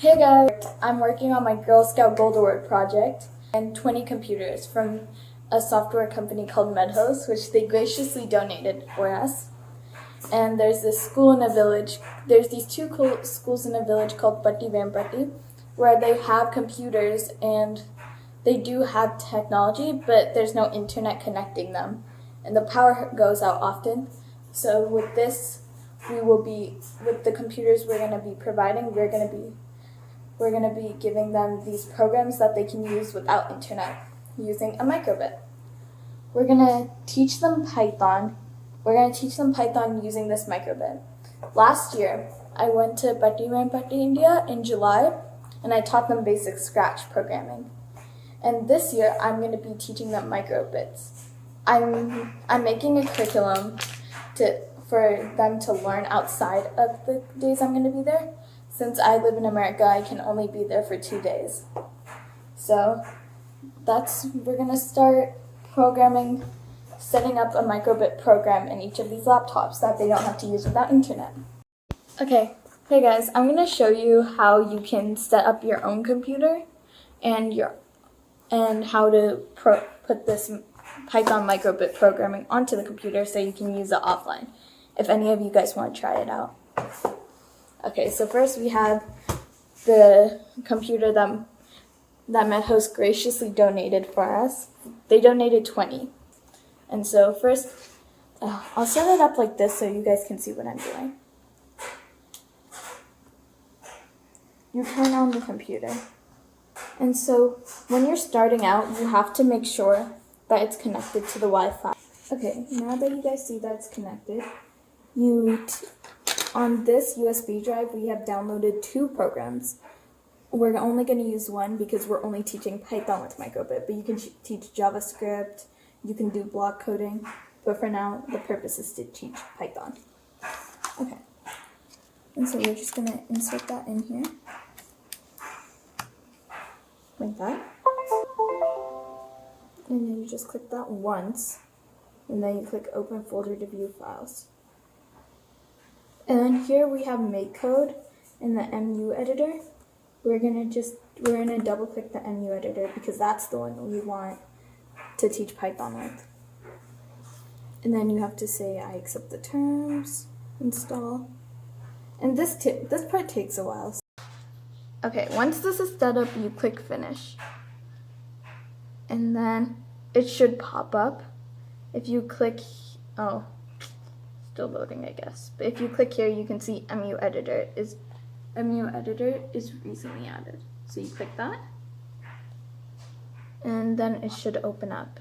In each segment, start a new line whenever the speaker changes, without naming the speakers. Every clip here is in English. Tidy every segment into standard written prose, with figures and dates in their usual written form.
Hey guys, I'm working on my Girl Scout Gold Award project and 20 computers from a software company called MedHost, which they graciously donated for us. And there's this school in a village, there's these two cool schools in a village called Patti Vampatti, where they have computers and they do have technology, but there's no internet connecting them. And the power goes out often. So with this, with the computers we're going to be providing, we're going to be giving them these programs that they can use without internet using a microbit. We're going to teach them Python. We're going to teach them Python using this microbit. Last year, I went to Patti Vampatti, India in July, and I taught them basic Scratch programming. And this year, I'm going to be teaching them microbits. I'm making a curriculum for them to learn outside of the days I'm going to be there. Since I live in America, I can only be there for 2 days. So we're going to start programming, setting up a microbit program in each of these laptops that they don't have to use without internet. Okay, hey guys, I'm going to show you how you can set up your own computer and how to put this Python microbit programming onto the computer so you can use it offline, if any of you guys want to try it out. Okay, so first we have the computer that MedHost graciously donated for us. They donated 20. And so first, I'll set it up like this so you guys can see what I'm doing. You turn on the computer. And so when you're starting out, you have to make sure that it's connected to the Wi-Fi. Okay, now that you guys see that it's connected, on this USB drive, we have downloaded 2 programs. We're only going to use one because we're only teaching Python with microbit, but you can teach JavaScript, you can do block coding, but for now, the purpose is to teach Python. Okay, and so we're just going to insert that in here, like that. And then you just click that once, and then you click Open Folder to view files. And then here we have MakeCode in the MU editor. We're gonna double click the MU editor because that's the one we want to teach Python with. And then you have to say I accept the terms, install. And this part takes a while. Okay, once this is set up, you click finish. And then it should pop up. If you click, still loading, I guess. But if you click here, you can see MU editor is recently added. So you click that, and then it should open up.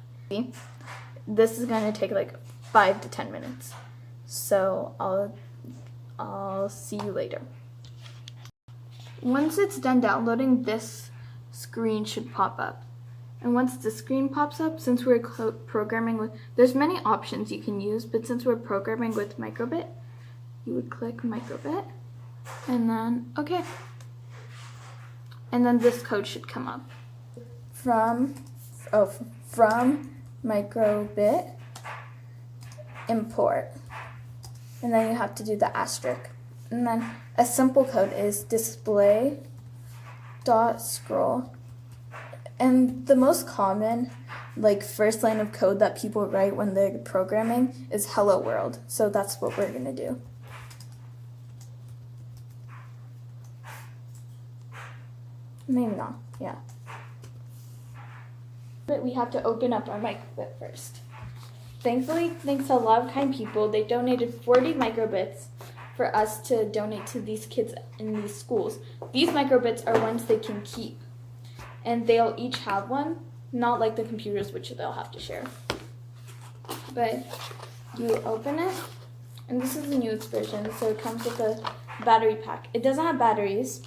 This is going to take like 5 to 10 minutes. So I'll see you later. Once it's done downloading, this screen should pop up. And once the screen pops up, since we're programming with, there's many options you can use, but since we're programming with microbit, you would click microbit, and then okay. And then this code should come up. From microbit, import. And then you have to do the asterisk. And then a simple code is display.scroll. And the most common, first line of code that people write when they're programming is hello world. So that's what we're gonna do. Maybe not, yeah. But we have to open up our microbit first. Thankfully, thanks to a lot of kind people, they donated 40 microbits for us to donate to these kids in these schools. These microbits are ones they can keep. And they'll each have one, not like the computers, which they'll have to share. But you open it, and this is the newest version, so it comes with a battery pack. It doesn't have batteries,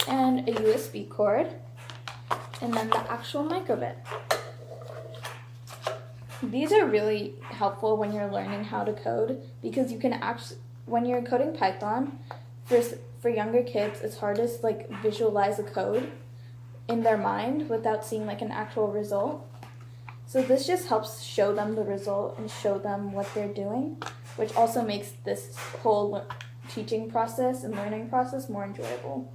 and a USB cord, and then the actual microbit. These are really helpful when you're learning how to code, because you can when you're coding Python, for younger kids, it's hard to visualize a code in their mind without seeing an actual result. So this just helps show them the result and show them what they're doing, which also makes this whole teaching process and learning process more enjoyable.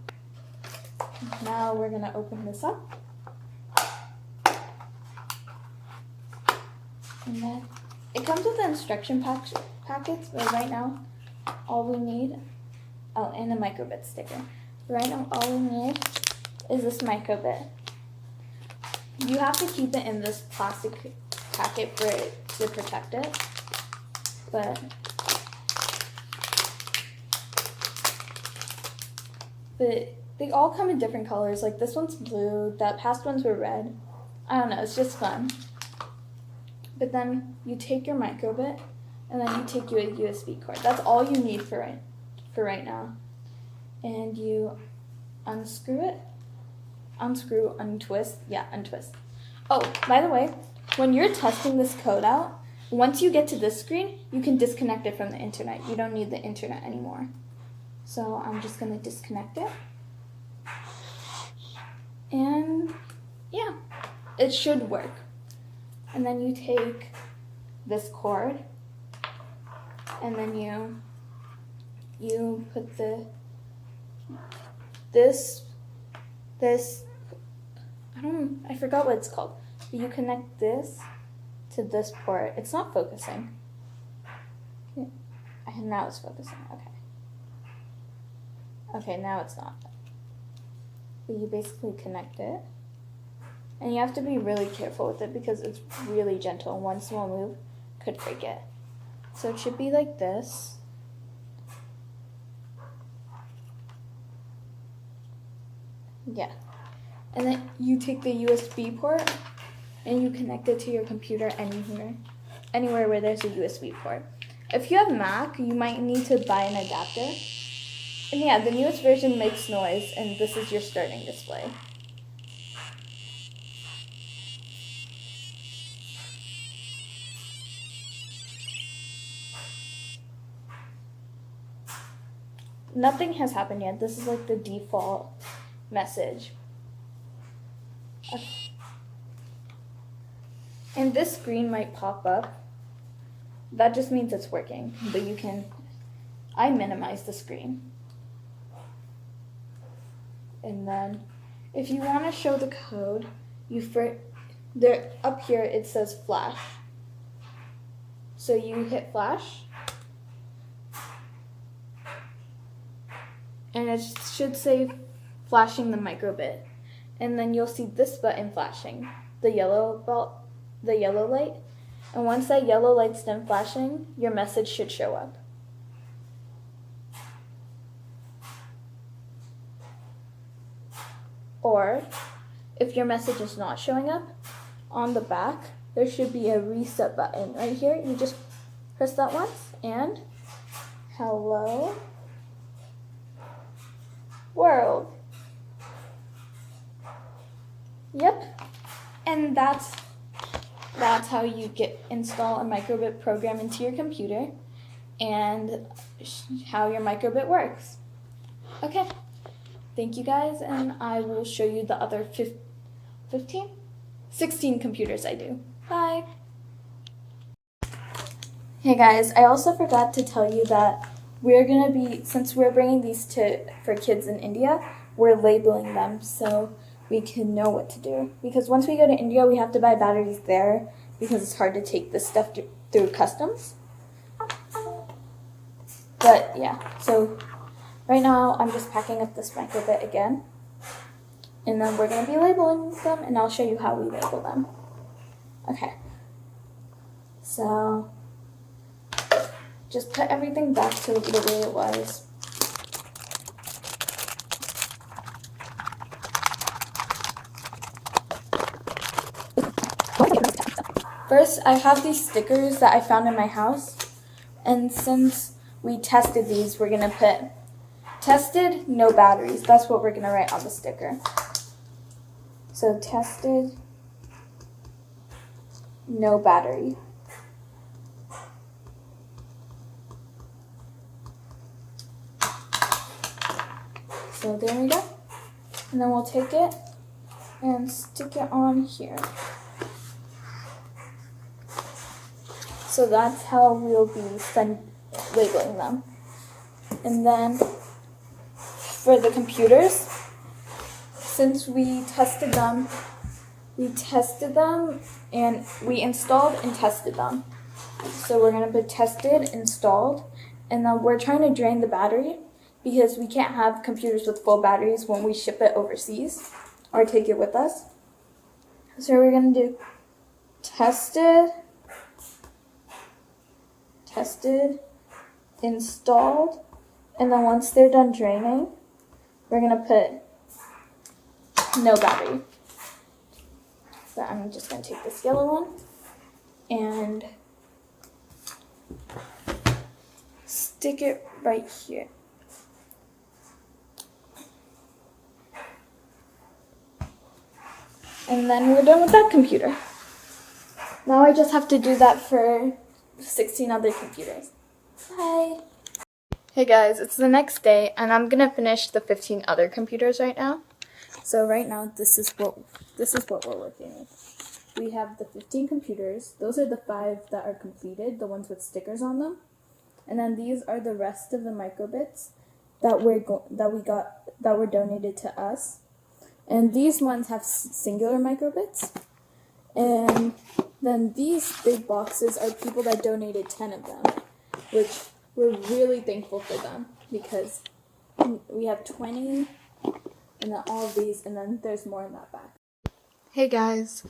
Now we're gonna open this up. And then it comes with the instruction packets, but right now all we need, oh, and a microbit sticker. Right now all we need is this microbit. You have to keep it in this plastic packet for it to protect it, but they all come in different colors. Like this one's blue, that past ones were red. I don't know, it's just fun. But then you take your microbit and then you take your USB cord. That's all you need for right now. And you unscrew it. Unscrew, untwist. Yeah, untwist. Oh, by the way, when you're testing this code out, once you get to this screen, you can disconnect it from the internet. You don't need the internet anymore. So I'm just gonna disconnect it. And yeah, it should work. And then you take this cord and then you put this I forgot what it's called. But you connect this to this port. It's not focusing. Now it's focusing. Okay, now it's not. But you basically connect it. And you have to be really careful with it because it's really gentle. One small move could break it. So it should be like this. Yeah. And then you take the USB port and you connect it to your computer anywhere where there's a USB port. If you have Mac, you might need to buy an adapter. And yeah, the newest version makes noise, and this is your starting display. Nothing has happened yet. This is like the default message. Okay. And this screen might pop up. That just means it's working, but I minimize the screen. And then if you want to show the code, up here it says flash. So you hit flash. And it should say flashing the microbit. And then you'll see this button flashing, the yellow light. And once that yellow light's done flashing, your message should show up. Or if your message is not showing up, on the back, there should be a reset button right here. You just press that once and hello world. Yep. And that's how you install a microbit program into your computer and how your microbit works. Okay. Thank you guys, and I will show you the other 16 computers I do. Bye. Hey guys, I also forgot to tell you that since we're bringing these for kids in India, we're labeling them so we can know what to do. Because once we go to India, we have to buy batteries there because it's hard to take this stuff through customs. But yeah, so right now I'm just packing up this microbit again. And then we're going to be labeling them, and I'll show you how we label them. Okay. So just put everything back to the way it was. First, I have these stickers that I found in my house, and since we tested these, we're going to put tested, no batteries. That's what we're going to write on the sticker. So tested, no battery. So there we go. And then we'll take it and stick it on here. So that's how we'll be labeling them. And then for the computers, since we tested them and we installed and tested them. So we're gonna put tested, installed, and then we're trying to drain the battery because we can't have computers with full batteries when we ship it overseas or take it with us. So we're gonna do tested, installed, and then once they're done draining, we're gonna put no battery. So I'm just gonna take this yellow one and stick it right here. And then we're done with that computer. Now I just have to do that for 16 other computers. Bye. Hey guys, it's the next day and I'm gonna finish the 15 other computers right now. So right now this is what we're working with. We have the 15 computers. Those are the 5 that are completed, the ones with stickers on them. And then these are the rest of the microbits that were donated to us. And these ones have singular microbits. And then these big boxes are people that donated 10 of them, which we're really thankful for them because we have 20 and then all of these, and then there's more in that back. Hey guys,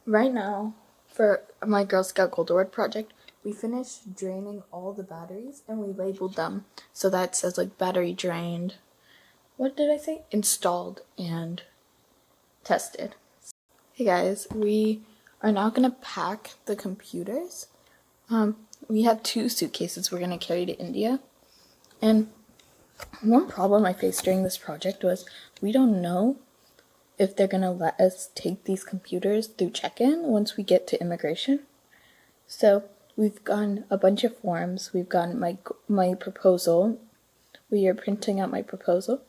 right now for my Girl Scout Gold Award project, we finished draining all the batteries and we labeled them so that it says like battery drained. What did I say? Installed and tested. Hey guys, we are now gonna pack the computers. We have 2 suitcases we're gonna carry to India. And one problem I faced during this project was we don't know if they're gonna let us take these computers through check-in once we get to immigration. So we've gotten a bunch of forms. We've gotten my proposal. We are printing out my proposal.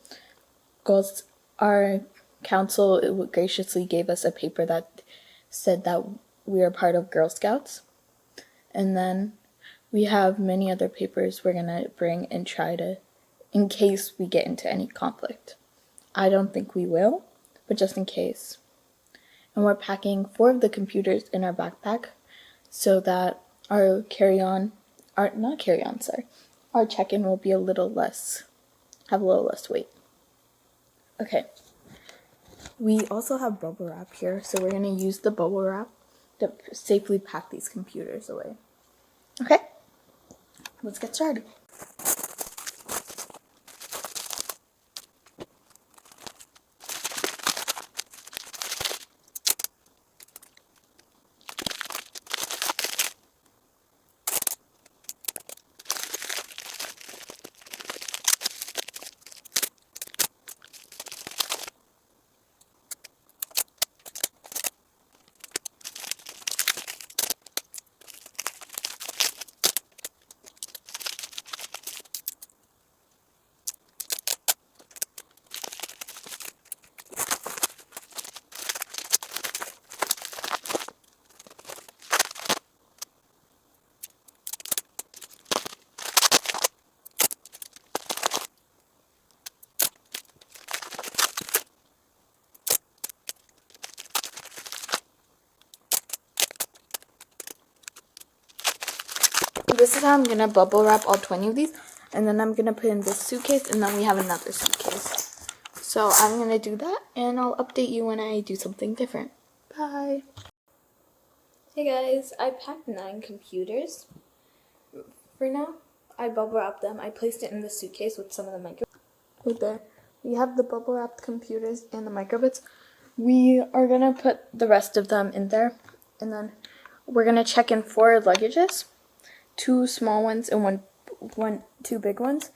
Our council graciously gave us a paper that said that we are part of Girl Scouts. And then we have many other papers we're gonna bring and try to, in case we get into any conflict. I don't think we will, but just in case. And we're packing 4 of the computers in our backpack so that our check-in will be have a little less weight. Okay. We also have bubble wrap here, so we're gonna use the bubble wrap to safely pack these computers away. Okay, let's get started. This is how I'm gonna bubble wrap all 20 of these, and then I'm gonna put in this suitcase, and then we have another suitcase. So I'm gonna do that, and I'll update you when I do something different. Bye. Hey guys, I packed 9 computers. For now, I bubble wrapped them. I placed it in the suitcase with some of the microbits. Right there. We have the bubble wrapped computers and the microbits. We are gonna put the rest of them in there, and then we're gonna check in 4 luggages. 2 small ones and 2 big ones,